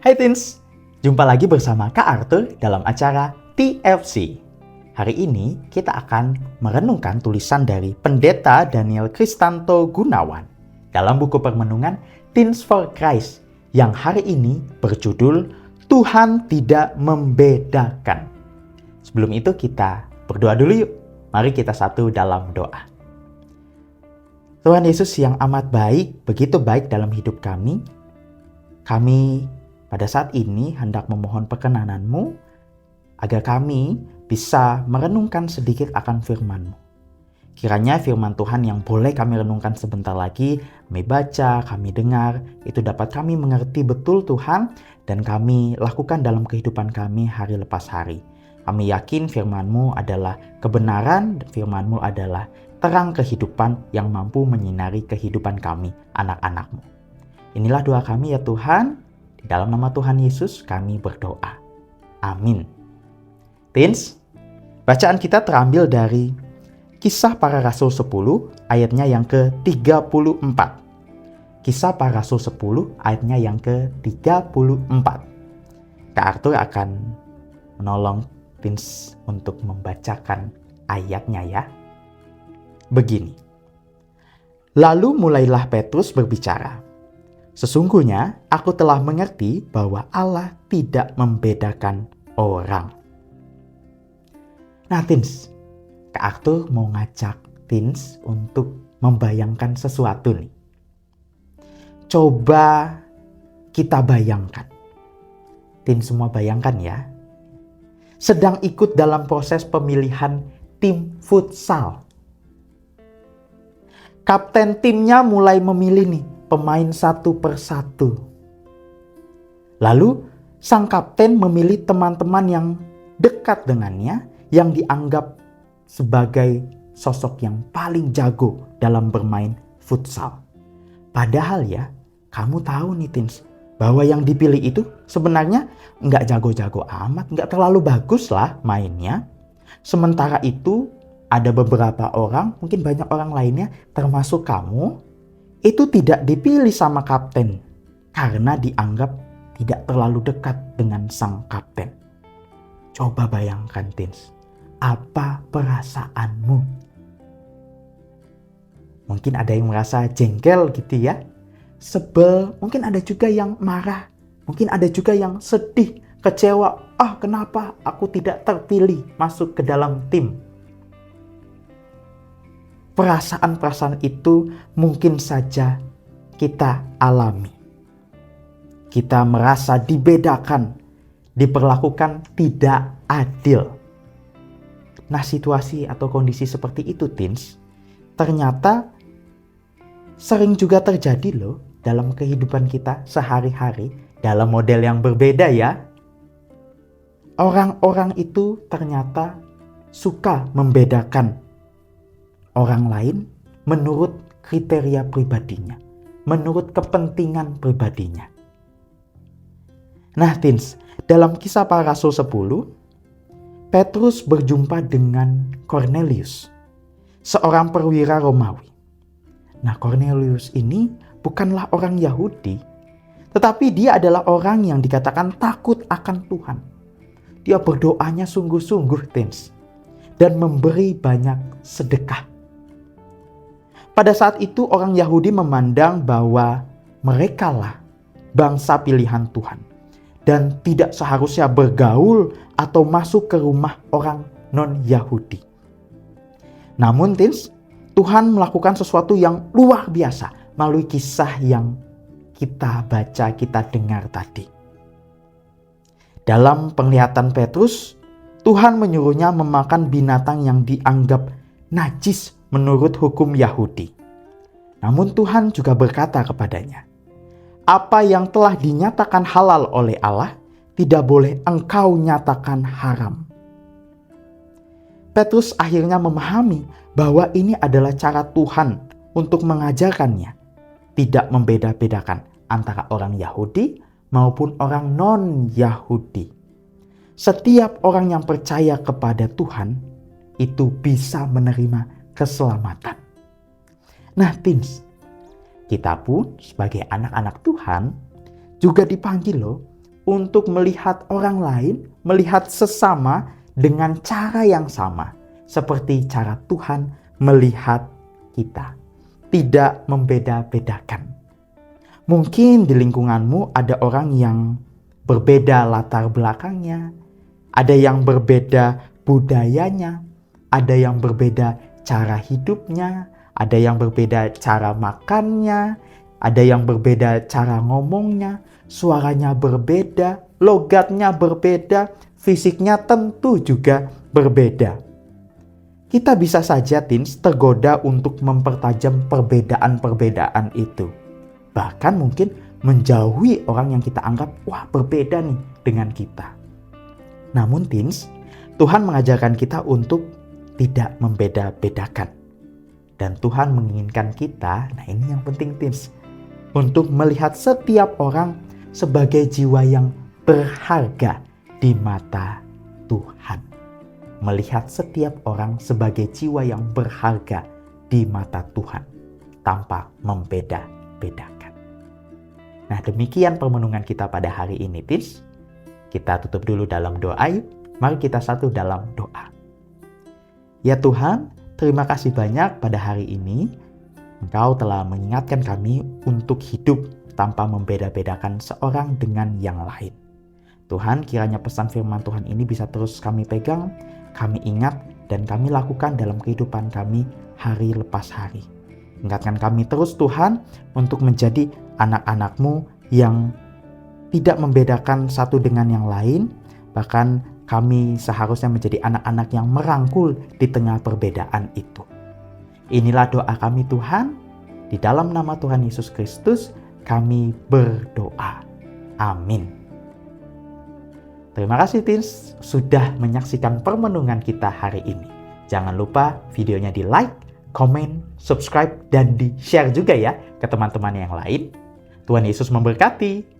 Hai Teens, jumpa lagi bersama Kak Arthur dalam acara TFC. Hari ini kita akan merenungkan tulisan dari Pendeta Daniel Kristanto Gunawan dalam buku permenungan Teens for Christ yang hari ini berjudul Tuhan Tidak Membedakan. Sebelum itu kita berdoa dulu yuk. Mari kita satu dalam doa. Tuhan Yesus yang amat baik, begitu baik dalam hidup kami pada saat ini hendak memohon perkenanan-Mu agar kami bisa merenungkan sedikit akan firman-Mu. Kiranya firman Tuhan yang boleh kami renungkan sebentar lagi, kami baca, kami dengar, itu dapat kami mengerti betul Tuhan dan kami lakukan dalam kehidupan kami hari lepas hari. Kami yakin firman-Mu adalah kebenaran, firman-Mu adalah terang kehidupan yang mampu menyinari kehidupan kami, anak-anak-Mu. Inilah doa kami ya Tuhan. Di dalam nama Tuhan Yesus kami berdoa. Amin. Teens, bacaan kita terambil dari Kisah Para Rasul 10 ayatnya yang ke-34. Kisah Para Rasul 10 ayatnya yang ke-34. Kak Arthur akan menolong Teens untuk membacakan ayatnya ya. Begini. Lalu mulailah Petrus berbicara. Sesungguhnya aku telah mengerti bahwa Allah tidak membedakan orang. Nah Teens, Kak Arthur mau ngajak Teens untuk membayangkan sesuatu nih. Coba kita bayangkan. Teens semua bayangkan ya. Sedang ikut dalam proses pemilihan tim futsal. Kapten timnya mulai memilih nih pemain satu persatu. Lalu sang kapten memilih teman-teman yang dekat dengannya yang dianggap sebagai sosok yang paling jago dalam bermain futsal. Padahal ya, kamu tahu nih Teens, bahwa yang dipilih itu sebenarnya nggak jago-jago amat, nggak terlalu bagus lah mainnya. Sementara itu ada beberapa orang, mungkin banyak orang lainnya termasuk kamu, itu tidak dipilih sama kapten karena dianggap tidak terlalu dekat dengan sang kapten. Coba bayangkan Teens, apa perasaanmu? Mungkin ada yang merasa jengkel gitu ya, sebel, mungkin ada juga yang marah, mungkin ada juga yang sedih, kecewa. Kenapa aku tidak terpilih masuk ke dalam tim? Perasaan-perasaan itu mungkin saja kita alami. Kita merasa dibedakan, diperlakukan tidak adil. Nah, situasi atau kondisi seperti itu, Teens, ternyata sering juga terjadi loh dalam kehidupan kita sehari-hari dalam model yang berbeda ya. Orang-orang itu ternyata suka membedakan orang lain menurut kriteria pribadinya, menurut kepentingan pribadinya. Nah Teens, dalam Kisah Para Rasul 10, Petrus berjumpa dengan Cornelius, seorang perwira Romawi. Nah Cornelius ini bukanlah orang Yahudi, tetapi dia adalah orang yang dikatakan takut akan Tuhan. Dia berdoanya sungguh-sungguh Teens, dan memberi banyak sedekah. Pada saat itu orang Yahudi memandang bahwa merekalah bangsa pilihan Tuhan dan tidak seharusnya bergaul atau masuk ke rumah orang non-Yahudi. Namun Teens, Tuhan melakukan sesuatu yang luar biasa melalui kisah yang kita baca, kita dengar tadi. Dalam penglihatan Petrus, Tuhan menyuruhnya memakan binatang yang dianggap najis menurut hukum Yahudi. Namun Tuhan juga berkata kepadanya, apa yang telah dinyatakan halal oleh Allah, tidak boleh engkau nyatakan haram. Petrus akhirnya memahami bahwa ini adalah cara Tuhan untuk mengajarkannya, tidak membeda-bedakan antara orang Yahudi maupun orang non-Yahudi. Setiap orang yang percaya kepada Tuhan, itu bisa menerima keselamatan. Nah Teens, kita pun sebagai anak-anak Tuhan juga dipanggil loh untuk melihat orang lain, melihat sesama dengan cara yang sama. Seperti cara Tuhan melihat kita. Tidak membeda-bedakan. Mungkin di lingkunganmu ada orang yang berbeda latar belakangnya, ada yang berbeda budayanya, ada yang berbeda cara hidupnya, ada yang berbeda cara makannya, ada yang berbeda cara ngomongnya, suaranya berbeda, logatnya berbeda, fisiknya tentu juga berbeda. Kita bisa saja, teens, tergoda untuk mempertajam perbedaan-perbedaan itu. Bahkan mungkin menjauhi orang yang kita anggap, wah berbeda nih dengan kita. Namun teens, Tuhan mengajarkan kita untuk tidak membeda-bedakan. Dan Tuhan menginginkan kita, nah ini yang penting teens, untuk melihat setiap orang sebagai jiwa yang berharga di mata Tuhan. Melihat setiap orang sebagai jiwa yang berharga di mata Tuhan tanpa membeda-bedakan. Nah, demikian permenungan kita pada hari ini, teens. Kita tutup dulu dalam doa. Mari kita satu dalam doa. Ya Tuhan, terima kasih banyak pada hari ini. Engkau telah mengingatkan kami untuk hidup tanpa membeda-bedakan seorang dengan yang lain. Tuhan, kiranya pesan firman Tuhan ini bisa terus kami pegang, kami ingat, dan kami lakukan dalam kehidupan kami hari lepas hari. Ingatkan kami terus Tuhan untuk menjadi anak-anak-Mu yang tidak membedakan satu dengan yang lain, bahkan kami seharusnya menjadi anak-anak yang merangkul di tengah perbedaan itu. Inilah doa kami Tuhan, di dalam nama Tuhan Yesus Kristus kami berdoa. Amin. Terima kasih teens sudah menyaksikan permenungan kita hari ini. Jangan lupa videonya di like, komen, subscribe, dan di share juga ya ke teman-teman yang lain. Tuhan Yesus memberkati.